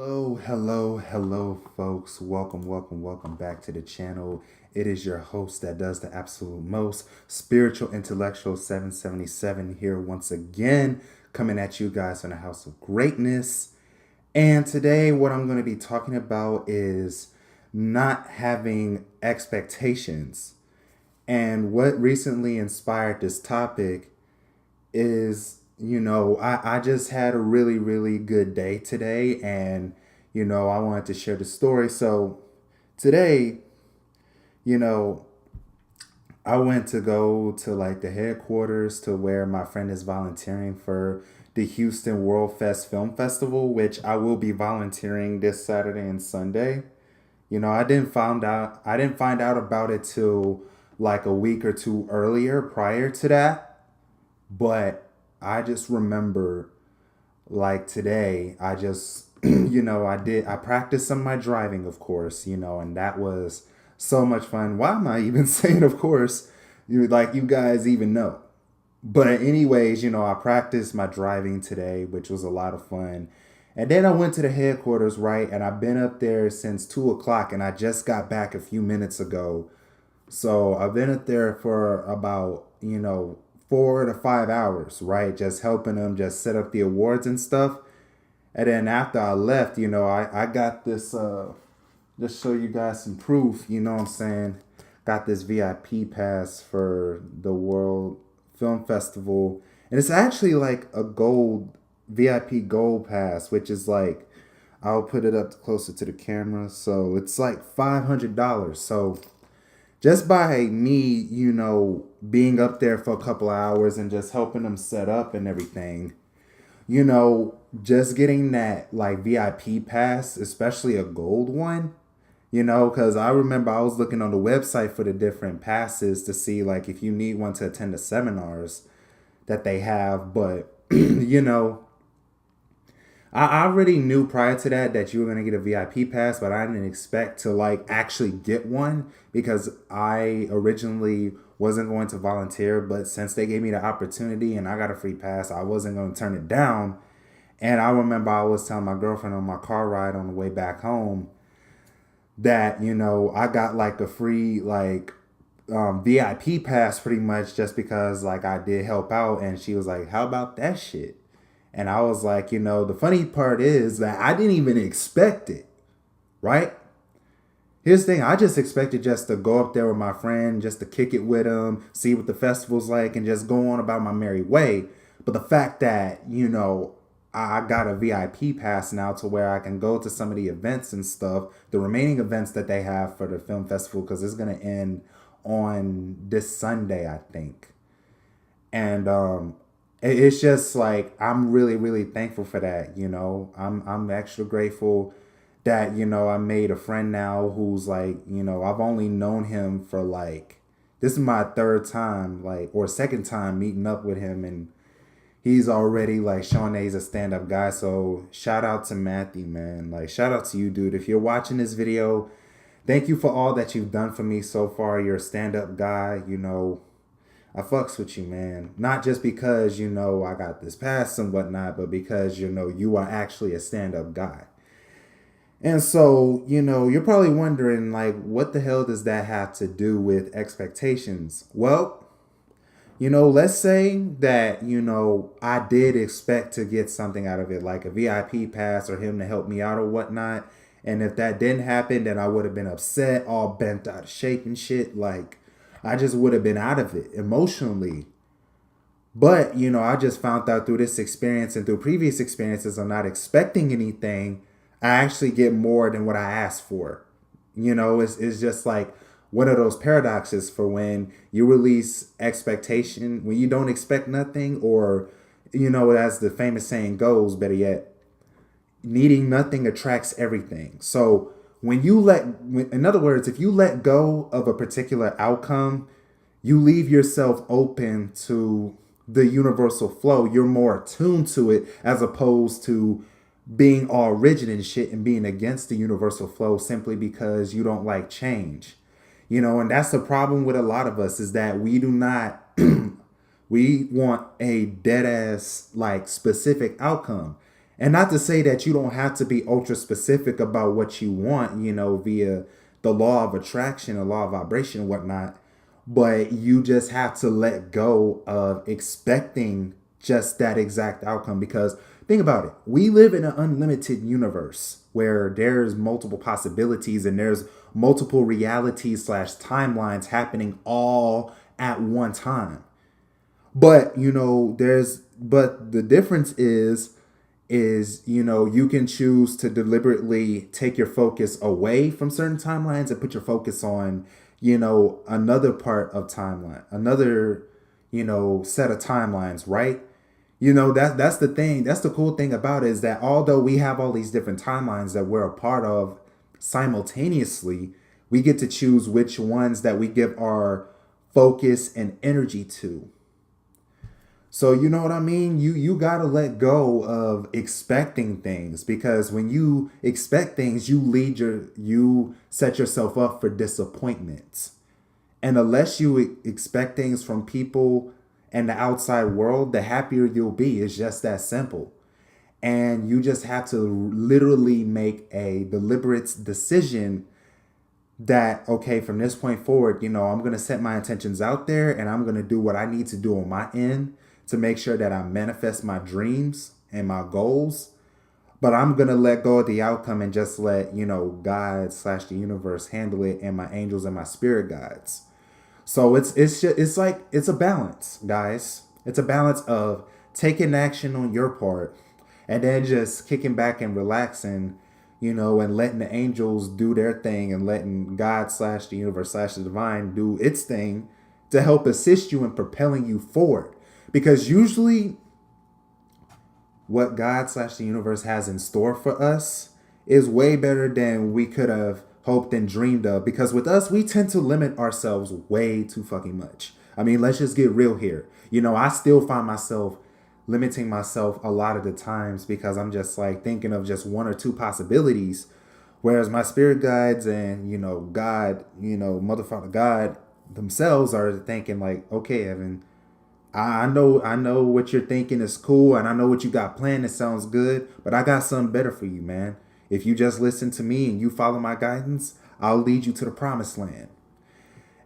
Hello, folks. Welcome back to the channel. It is your host that does the absolute most, Spiritual Intellectual 777 here once again, coming at you guys from the House of Greatness. And today, what I'm going to be talking about is not having expectations. And what recently inspired this topic is, I just had a really good day today, and I wanted to share the story. So today, you know I went to go to like the headquarters to where my friend is volunteering for the Houston World Fest Film Festival, which I will be volunteering this Saturday and Sunday. I didn't find out about it till like a week or two earlier prior to that. But I just remember, like today, I just, I practiced some of my driving, of course, and that was so much fun. Why am I even saying, of course? You guys even know. But, anyways, I practiced my driving today, which was a lot of fun. And then I went to the headquarters, right? And I've been up there since 2 o'clock, and I just got back a few minutes ago. So I've been up there for about, 4 to 5 hours, right? Just helping them just set up the awards and stuff. And then after I left, I got this, just show you guys some proof, you know what I'm saying? Got this VIP pass for the World Film Festival. And it's actually like a gold, VIP gold pass, which is like, I'll put it up closer to the camera. So it's like $500. So just by me, being up there for a couple of hours and just helping them set up and everything, just getting that like VIP pass, especially a gold one, because I remember I was looking on the website for the different passes to see like if you need one to attend the seminars that they have. But, I already knew prior to that you were gonna get a VIP pass, but I didn't expect to like actually get one because I originally wasn't going to volunteer. But since they gave me the opportunity and I got a free pass, I wasn't going to turn it down. And I remember I was telling my girlfriend on my car ride on the way back home that I got like a free like VIP pass pretty much just because like I did help out, and she was like, "How about that shit?" And I was like, the funny part is that I didn't even expect it, right? Here's the thing, I just expected just to go up there with my friend, just to kick it with him, see what the festival's like, and just go on about my merry way. But the fact that, I got a VIP pass now to where I can go to some of the events and stuff, the remaining events that they have for the film festival, because it's going to end on this Sunday, I think. And it's just like I'm really thankful for that. I'm extra grateful that I made a friend now who's like, I've only known him for like, this is my third time, like, or second time meeting up with him, and he's already like showing that he's a stand-up guy. So shout out to Matthew, man. Like, shout out to you, dude. If you're watching this video, thank you for all that you've done for me so far. You're a stand-up guy. I fucks with you, man. Not just because, I got this pass and whatnot, but because, you are actually a stand-up guy. And so, you're probably wondering, like, what the hell does that have to do with expectations? Well, let's say that, I did expect to get something out of it, like a VIP pass or him to help me out or whatnot. And if that didn't happen, then I would have been upset, all bent out of shape and shit. Like, I just would have been out of it emotionally. But, I just found out through this experience and through previous experiences of not expecting anything, I actually get more than what I asked for. It's just like one of those paradoxes for when you release expectation, when you don't expect nothing, or, as the famous saying goes, better yet, needing nothing attracts everything. So in other words, if you let go of a particular outcome, you leave yourself open to the universal flow. You're more attuned to it as opposed to being all rigid and shit and being against the universal flow simply because you don't like change. And that's the problem with a lot of us is that we do not, we want a dead ass like specific outcome. And not to say that you don't have to be ultra specific about what you want, via the law of attraction, the law of vibration, and whatnot. But you just have to let go of expecting just that exact outcome. Because think about it. We live in an unlimited universe where there's multiple possibilities and there's multiple realities slash timelines happening all at one time. But but the difference is you can choose to deliberately take your focus away from certain timelines and put your focus on another part of timeline, another set of timelines, right? That's the thing. That's the cool thing about it, is that although we have all these different timelines that we're a part of simultaneously, we get to choose which ones that we give our focus and energy to. So you know what I mean? You gotta let go of expecting things, because when you expect things, you set yourself up for disappointments. And unless you expect things from people and the outside world, the happier you'll be. It's just that simple. And you just have to literally make a deliberate decision that, okay, from this point forward, I'm going to set my intentions out there and I'm going to do what I need to do on my end to make sure that I manifest my dreams and my goals. But I'm going to let go of the outcome and just let, God slash the universe handle it, and my angels and my spirit guides. So it's a balance, guys. It's a balance of taking action on your part and then just kicking back and relaxing, and letting the angels do their thing and letting God slash the universe slash the divine do its thing to help assist you in propelling you forward. Because usually what God slash the universe has in store for us is way better than we could have hoped and dreamed of. Because with us, we tend to limit ourselves way too fucking much. I mean, let's just get real here. I still find myself limiting myself a lot of the times because I'm just like thinking of just one or two possibilities. Whereas my spirit guides and, God, motherfucker God themselves are thinking like, okay, Evan, I know what you're thinking is cool, and I know what you got planned. It sounds good, but I got something better for you, man. If you just listen to me and you follow my guidance, I'll lead you to the promised land.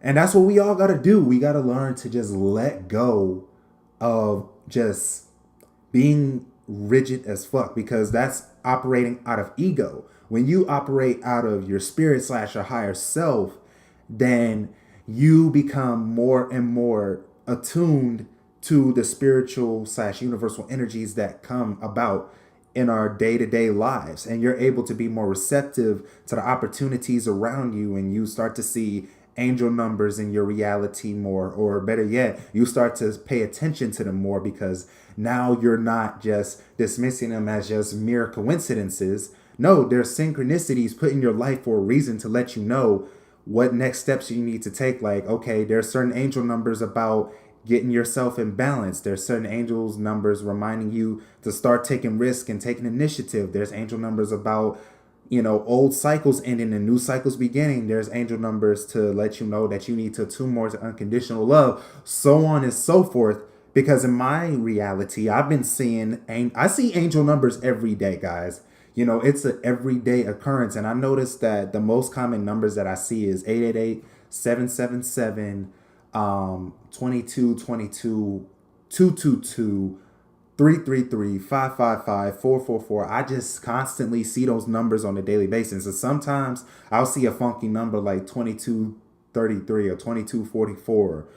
And that's what we all got to do. We got to learn to just let go of just being rigid as fuck, because that's operating out of ego. When you operate out of your spirit slash your higher self, then you become more and more attuned to the spiritual slash universal energies that come about in our day-to-day lives, and you're able to be more receptive to the opportunities around you, and you start to see angel numbers in your reality more, or better yet, you start to pay attention to them more, because now you're not just dismissing them as just mere coincidences. No, there's synchronicities put in your life for a reason, to let you know what next steps you need to take. Like, okay, there's certain angel numbers about getting yourself in balance. There's certain angels numbers reminding you to start taking risk and taking initiative. There's angel numbers about, old cycles ending and new cycles beginning. There's angel numbers to let you know that you need to attune more to unconditional love, so on and so forth. Because in my reality, I see angel numbers every day, guys. It's an everyday occurrence. And I noticed that the most common numbers that I see is 888, 777, 2222, 222, 333, 555, 444. I just constantly see those numbers on a daily basis. And sometimes I'll see a funky number like 2233 or 2244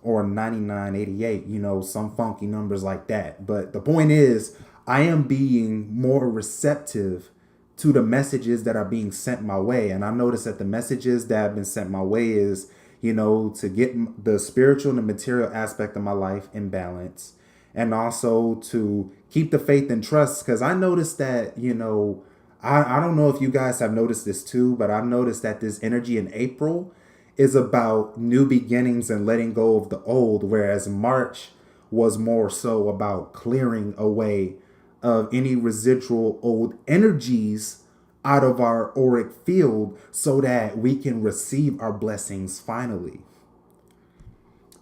or 9988, some funky numbers like that. But the point is, I am being more receptive to the messages that are being sent my way. And I notice that the messages that have been sent my way is, to get the spiritual and the material aspect of my life in balance, and also to keep the faith and trust. Because I noticed that, I don't know if you guys have noticed this too, but I've noticed that this energy in April is about new beginnings and letting go of the old, whereas March was more so about clearing away of any residual old energies out of our auric field so that we can receive our blessings finally.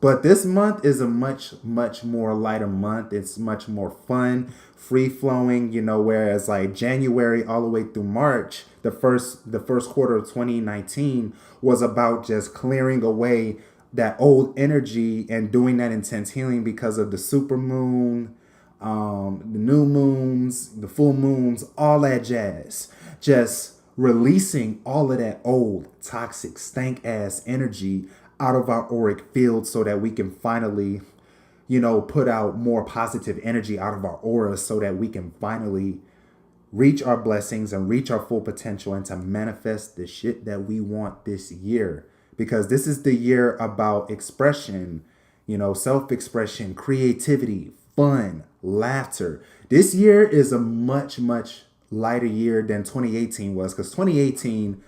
But this month is a much more lighter month. It's much more fun, free flowing, whereas like January all the way through March, the first quarter of 2019 was about just clearing away that old energy and doing that intense healing because of the super moon, the new moons, the full moons, all that jazz. Just releasing all of that old, toxic, stank ass energy out of our auric field so that we can finally, put out more positive energy out of our aura so that we can finally reach our blessings and reach our full potential and to manifest the shit that we want this year. Because this is the year about expression, self expression, creativity, fun, laughter. This year is a much lighter year than 2018 was, because 2018,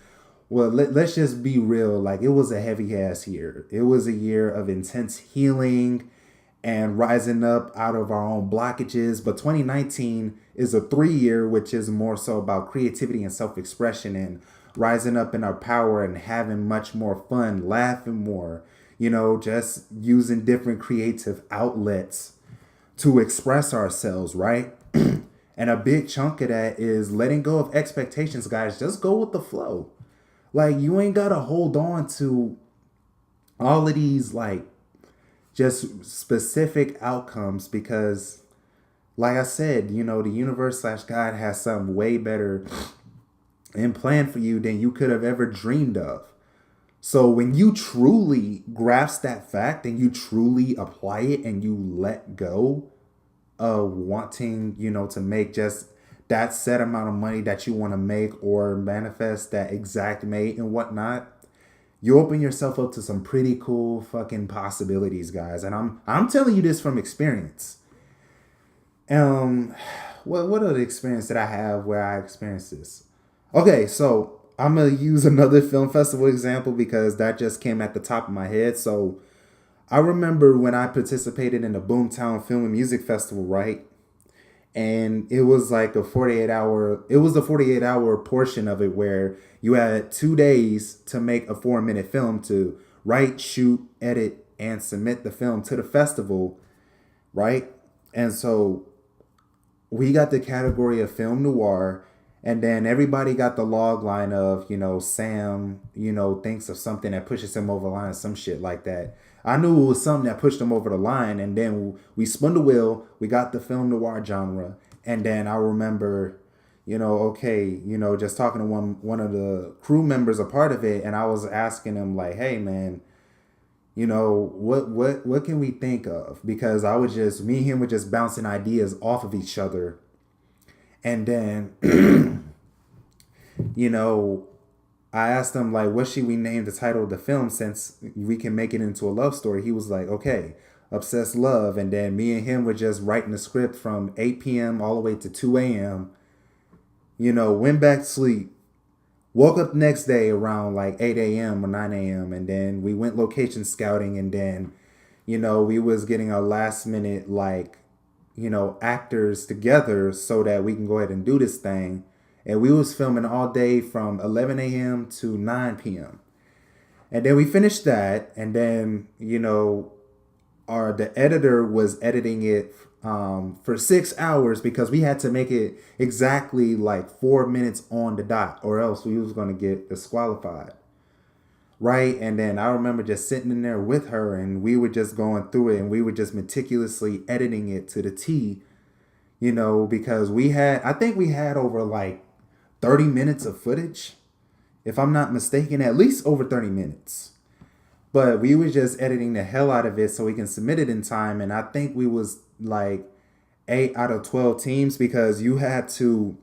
well, let's just be real, like it was a heavy ass year. It was a year of intense healing and rising up out of our own blockages. But 2019 is a 3 year, which is more so about creativity and self expression and rising up in our power and having much more fun, laughing more, just using different creative outlets to express ourselves, right? And a big chunk of that is letting go of expectations, guys. Just go with the flow. Like, you ain't got to hold on to all of these, like, just specific outcomes because, like I said, the universe / God has something way better in plan for you than you could have ever dreamed of. So when you truly grasp that fact and you truly apply it and you let go of wanting, to make just that set amount of money that you want to make or manifest that exact mate and whatnot, you open yourself up to some pretty cool fucking possibilities, guys. And I'm telling you this from experience. What other experience did I have where I experienced this? Okay, so I'm gonna use another film festival example because that just came at the top of my head. So I remember when I participated in the Boomtown Film and Music Festival, right? And it was like a 48-hour portion of it where you had 2 days to make a 4-minute film to write, shoot, edit, and submit the film to the festival, right? And so we got the category of film noir, and then everybody got the log line of, Sam, thinks of something that pushes him over the line, some shit like that. I knew it was something that pushed him over the line, and then we spun the wheel. We got the film noir genre, and then I remember, just talking to one of the crew members, a part of it, and I was asking him like, "Hey, man, what can we think of?" Because me and him were just bouncing ideas off of each other, and then, I asked him, like, what should we name the title of the film since we can make it into a love story? He was like, okay, Obsessed Love. And then me and him were just writing the script from 8 p.m. all the way to 2 a.m. Went back to sleep. Woke up the next day around like 8 a.m. or 9 a.m. And then we went location scouting. And then, we was getting our last minute, like, actors together so that we can go ahead and do this thing. And we was filming all day from 11 a.m. to 9 p.m. And then we finished that. And then, the editor was editing it for 6 hours because we had to make it exactly like 4 minutes on the dot or else we was going to get disqualified. Right. And then I remember just sitting in there with her and we were just going through it and we were just meticulously editing it to the T, because I think we had over like 30 minutes of footage, if I'm not mistaken, at least over 30 minutes. But we were just editing the hell out of it so we can submit it in time. And I think we was like 8 out of 12 teams because you had to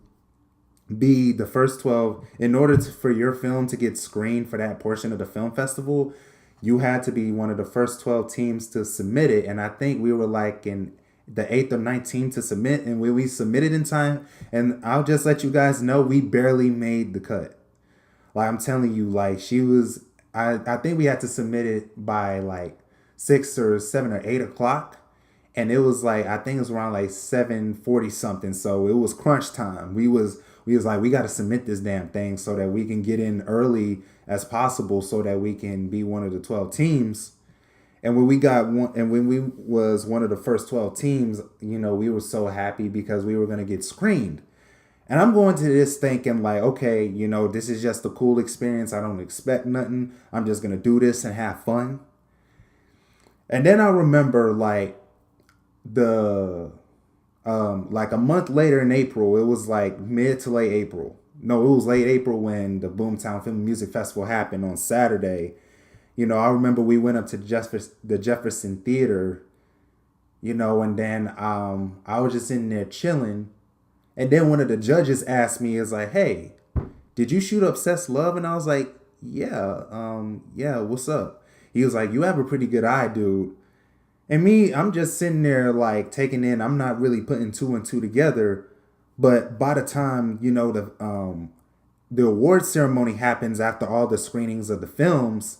be the first 12 in order for your film to get screened for that portion of the film festival. You had to be one of the first 12 teams to submit it. And I think we were like in the 8th or 9th team to submit, and we submitted in time. And I'll just let you guys know, we barely made the cut. Like, I'm telling you, like, I think we had to submit it by like 6 or 7 or 8 o'clock. And it was like, I think it was around like 7:40 something. So it was crunch time. We was like, we got to submit this damn thing so that we can get in early as possible so that we can be one of the 12 teams. And when we got one, and when we was one of the first 12 teams, we were so happy because we were gonna get screened. And I'm going to this thinking like, okay, this is just a cool experience. I don't expect nothing. I'm just gonna do this and have fun. And then I remember the like a month later in April, it was like mid to late April. No, it was late April when the Boomtown Film and Music Festival happened on Saturday. I remember we went up to the Jefferson Theater, and then I was just in there chilling. And then one of the judges asked me, is like, hey, did you shoot Obsessed Love? And I was like, yeah, what's up? He was like, you have a pretty good eye, dude. And me, I'm just sitting there like taking in, I'm not really putting two and two together. But by the time, the award ceremony happens after all the screenings of the films,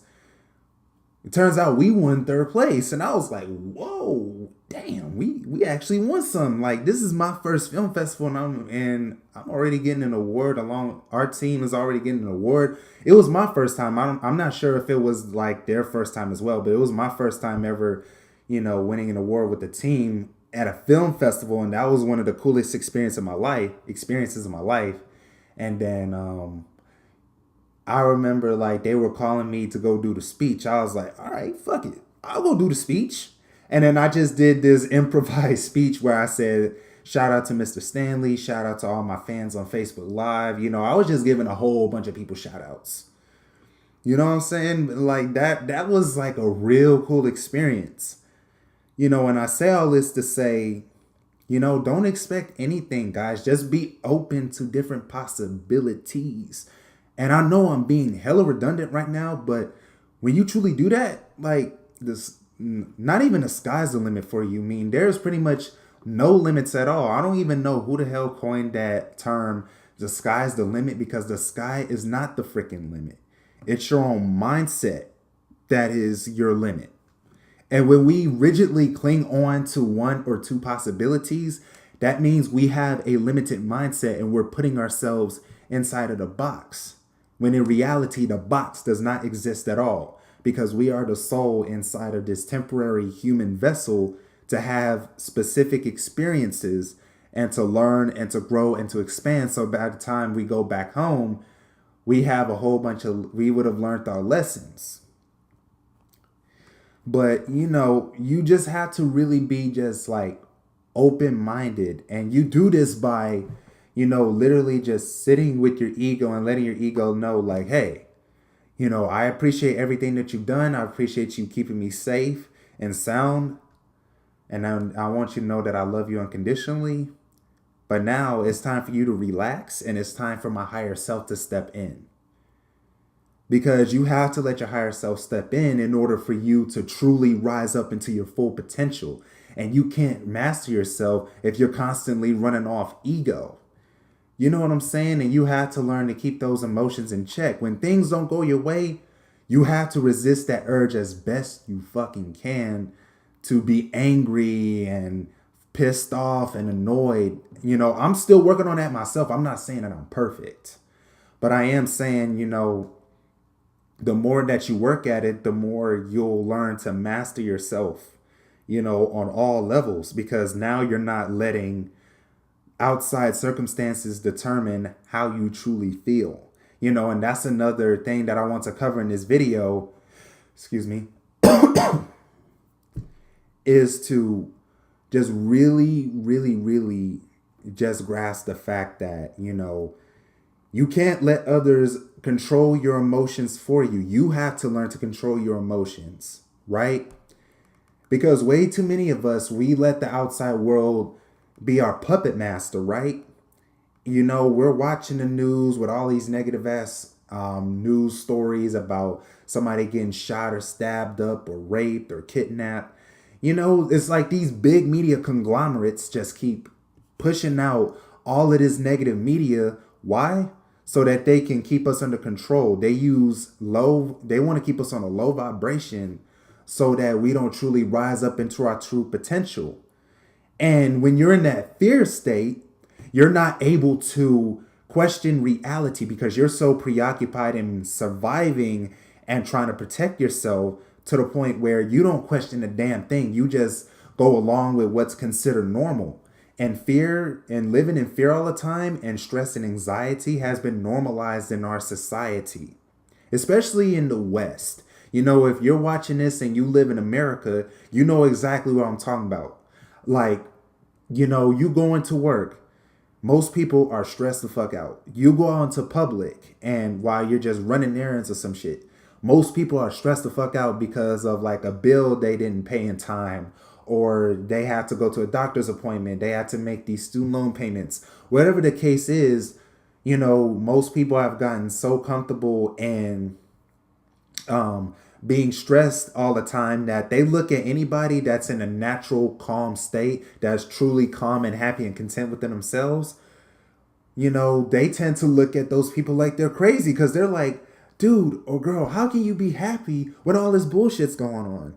it turns out we won third place. And I was like, whoa, damn, we actually won something. Like, this is my first film festival, and I'm already getting an award along. Our team is already getting an award. It was my first time. I'm not sure if it was like their first time as well, but it was my first time ever, winning an award with the team at a film festival. And that was one of the coolest experiences of my life. And then, I remember like they were calling me to go do the speech. I was like, all right, fuck it. I'll go do the speech. And then I just did this improvised speech where I said, shout out to Mr. Stanley. Shout out to all my fans on Facebook Live. I was just giving a whole bunch of people shout outs. You know what I'm saying? Like that was like a real cool experience. And I say all this to say, don't expect anything, guys. Just be open to different possibilities. And I know I'm being hella redundant right now, but when you truly do that, like this, not even the sky's the limit for you. I mean, there's pretty much no limits at all. I don't even know who the hell coined that term, the sky's the limit, because the sky is not the freaking limit. It's your own mindset that is your limit. And when we rigidly cling on to one or two possibilities, that means we have a limited mindset and we're putting ourselves inside of the box. When in reality, the box does not exist at all, because we are the soul inside of this temporary human vessel to have specific experiences and to learn and to grow and to expand. So by the time we go back home, we have we would have learned our lessons. But, you just have to really be just like open-minded. And you do this by, literally just sitting with your ego and letting your ego know like, hey, I appreciate everything that you've done. I appreciate you keeping me safe and sound. And I want you to know that I love you unconditionally. But now it's time for you to relax, and it's time for my higher self to step in. Because you have to let your higher self step in order for you to truly rise up into your full potential. And you can't master yourself if you're constantly running off ego. You know what I'm saying? And you have to learn to keep those emotions in check. When things don't go your way, you have to resist that urge as best you fucking can to be angry and pissed off and annoyed. I'm still working on that myself. I'm not saying that I'm perfect, but I am saying, the more that you work at it, the more you'll learn to master yourself, on all levels, because now you're not letting outside circumstances determine how you truly feel, and that's another thing that I want to cover in this video, excuse me, is to just really, really, really just grasp the fact that, you can't let others control your emotions for you. You have to learn to control your emotions, right? Because way too many of us, we let the outside world be our puppet master, right? We're watching the news with all these negative ass news stories about somebody getting shot or stabbed up or raped or kidnapped. It's like these big media conglomerates just keep pushing out all of this negative media. Why? So that they can keep us under control. They want to keep us on a low vibration so that we don't truly rise up into our true potential. And when you're in that fear state, you're not able to question reality because you're so preoccupied in surviving and trying to protect yourself to the point where you don't question a damn thing. You just go along with what's considered normal. And fear and living in fear all the time and stress and anxiety has been normalized in our society, especially in the West. You know, if you're watching this and you live in America, you know exactly what I'm talking about. Like, you know, you go into work, most people are stressed the fuck out. You go out into public and while you're just running errands or some shit, most people are stressed the fuck out because of like a bill they didn't pay in time, or they have to go to a doctor's appointment, they have to make these student loan payments. Whatever the case is, you know, most people have gotten so comfortable and being stressed all the time that they look at anybody that's in a natural calm state, that's truly calm and happy and content within themselves. You know, they tend to look at those people like they're crazy because they're like, dude or girl, how can you be happy when all this bullshit's going on?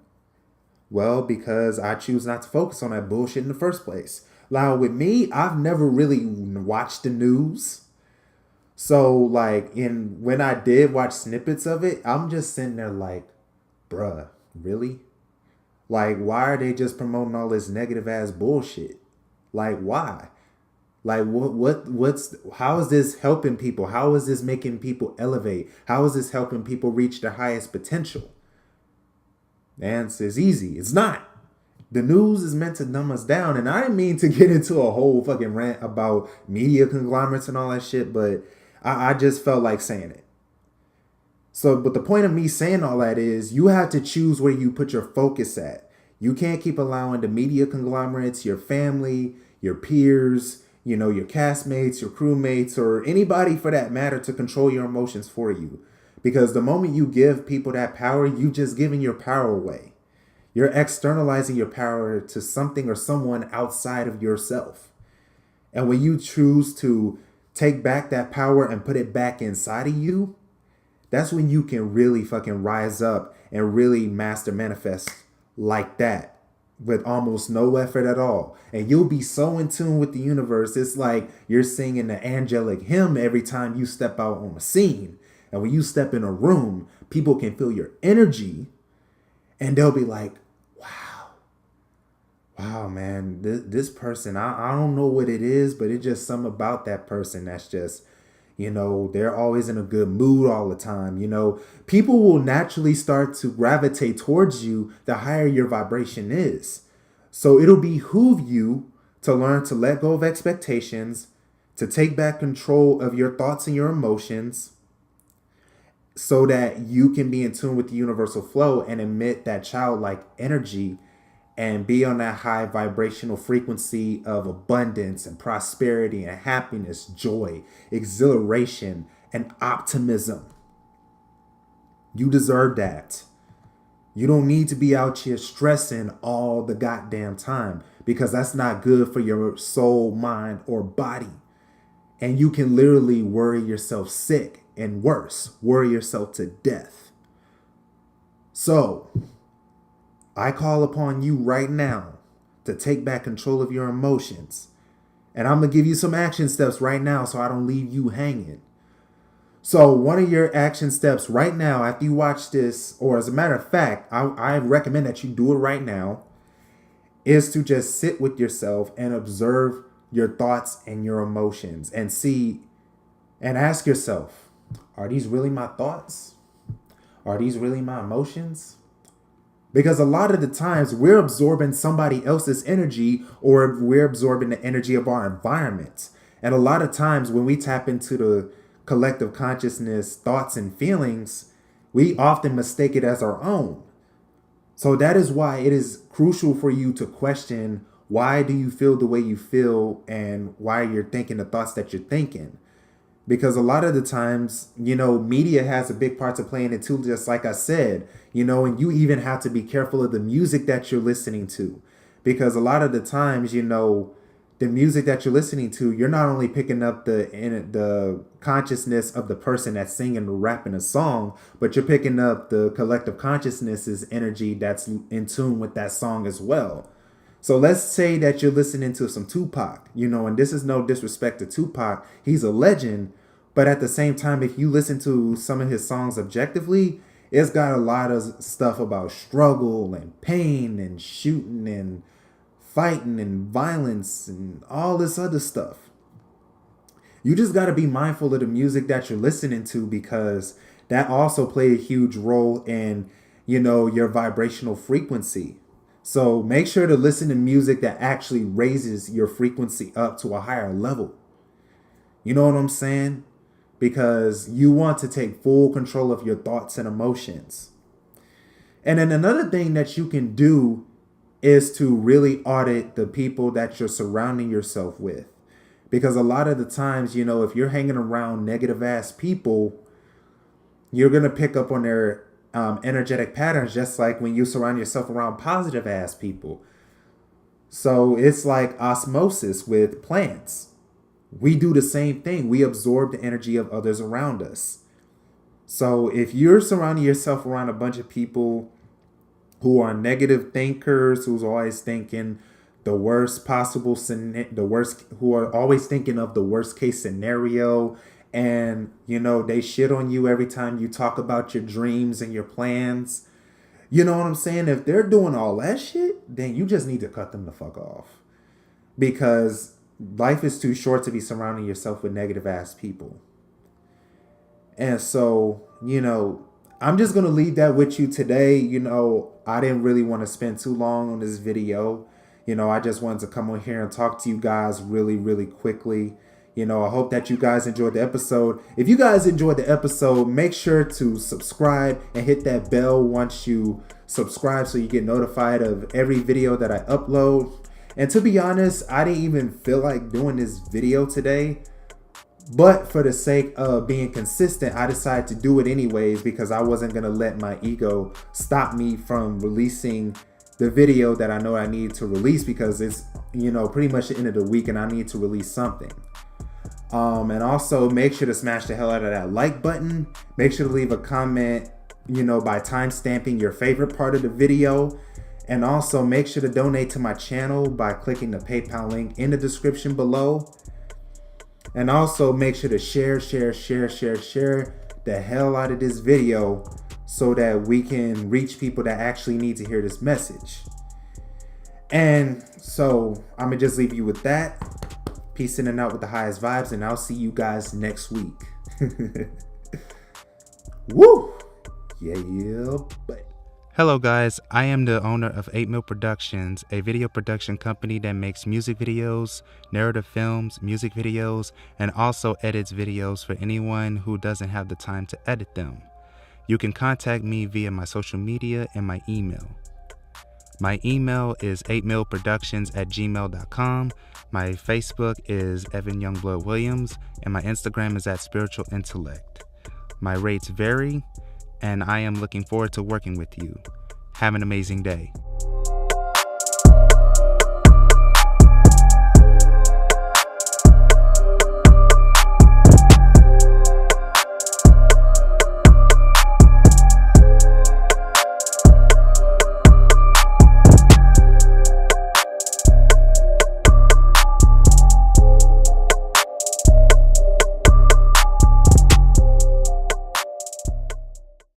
Well, because I choose not to focus on that bullshit in the first place. Now, with me, I've never really watched the news. So, like, in when I did watch snippets of it, I'm just sitting there like, bruh, really? Like, why are they just promoting all this negative ass bullshit? Like, why? Like, what's how is this helping people? How is this making people elevate? How is this helping people reach their highest potential? The answer is easy. It's not. The news is meant to dumb us down. And I didn't mean to get into a whole fucking rant about media conglomerates and all that shit, but I just felt like saying it. So, but the point of me saying all that is you have to choose where you put your focus at. You can't keep allowing the media conglomerates, your family, your peers, you know, your castmates, your crewmates, or anybody for that matter to control your emotions for you. Because the moment you give people that power, you just giving your power away. You're externalizing your power to something or someone outside of yourself. And when you choose to take back that power and put it back inside of you, that's when you can really fucking rise up and really master manifest like that with almost no effort at all. And you'll be so in tune with the universe. It's like you're singing the angelic hymn every time you step out on a scene. And when you step in a room, people can feel your energy and they'll be like, wow, man, this person, I don't know what it is, but it's just something about that person that's just, you know, they're always in a good mood all the time. You know, people will naturally start to gravitate towards you the higher your vibration is. So it'll behoove you to learn to let go of expectations, to take back control of your thoughts and your emotions, so that you can be in tune with the universal flow and emit that childlike energy and be on that high vibrational frequency of abundance and prosperity and happiness, joy, exhilaration, and optimism. You deserve that. You don't need to be out here stressing all the goddamn time because that's not good for your soul, mind, or body. And you can literally worry yourself sick and worse, worry yourself to death. So, I call upon you right now to take back control of your emotions. And I'm going to give you some action steps right now so I don't leave you hanging. So one of your action steps right now after you watch this, or as a matter of fact, I recommend that you do it right now, is to just sit with yourself and observe your thoughts and your emotions and see and ask yourself, are these really my thoughts? Are these really my emotions? Because a lot of the times we're absorbing somebody else's energy or we're absorbing the energy of our environment. And a lot of times when we tap into the collective consciousness, thoughts and feelings, we often mistake it as our own. So that is why it is crucial for you to question, why do you feel the way you feel and why you're thinking the thoughts that you're thinking? Because a lot of the times, you know, media has a big part to play in it too, just like I said, you know, and you even have to be careful of the music that you're listening to. Because a lot of the times, you know, the music that you're listening to, you're not only picking up the consciousness of the person that's singing or rapping a song, but you're picking up the collective consciousness's energy that's in tune with that song as well. So let's say that you're listening to some Tupac, you know, and this is no disrespect to Tupac. He's a legend. But at the same time, if you listen to some of his songs objectively, It's got a lot of stuff about struggle and pain and shooting and fighting and violence and all this other stuff. You just got to be mindful of the music that you're listening to, because that also play a huge role in, your vibrational frequency. So make sure to listen to music that actually raises your frequency up to a higher level. You know what I'm saying? Because you want to take full control of your thoughts and emotions. And then another thing that you can do is to really audit the people that you're surrounding yourself with. Because a lot of the times, if you're hanging around negative ass people, you're going to pick up on their energetic patterns, just like when you surround yourself around positive ass people. So it's like osmosis with plants. We do the same thing. We absorb the energy of others around us. So if you're surrounding yourself around a bunch of people who are negative thinkers, who's always thinking the worst possible, who are always thinking of the worst case scenario, and they shit on you every time you talk about your dreams and your plans. You know what I'm saying? If they're doing all that shit, then you just need to cut them the fuck off, because life is too short to be surrounding yourself with negative ass people. And so, I'm just going to leave that with you today. I didn't really want to spend too long on this video. I just wanted to come on here and talk to you guys really, really quickly. I hope that you guys enjoyed the episode. If you guys enjoyed the episode, make sure to subscribe and hit that bell once you subscribe, so you get notified of every video that I upload. And to be honest, I didn't even feel like doing this video today. But for the sake of being consistent, I decided to do it anyways, because I wasn't going to let my ego stop me from releasing the video that I know I need to release, because it's, pretty much the end of the week and I need to release something. And also make sure to smash the hell out of that like button. Make sure to leave a comment, by time stamping your favorite part of the video. And also make sure to donate to my channel by clicking the PayPal link in the description below. And also make sure to share the hell out of this video, so that we can reach people that actually need to hear this message. And so I'm going to just leave you with that. Peace in and out with the highest vibes, and I'll see you guys next week. Woo! Yeah, but. Hello guys, I am the owner of 8 Mil Productions, a video production company that makes music videos, narrative films, music videos, and also edits videos for anyone who doesn't have the time to edit them. You can contact me via my social media and my email. My email is 8milproductions@gmail.com. My Facebook is Evan Youngblood Williams, and my Instagram is @spiritualintellect. My rates vary, and I am looking forward to working with you. Have an amazing day.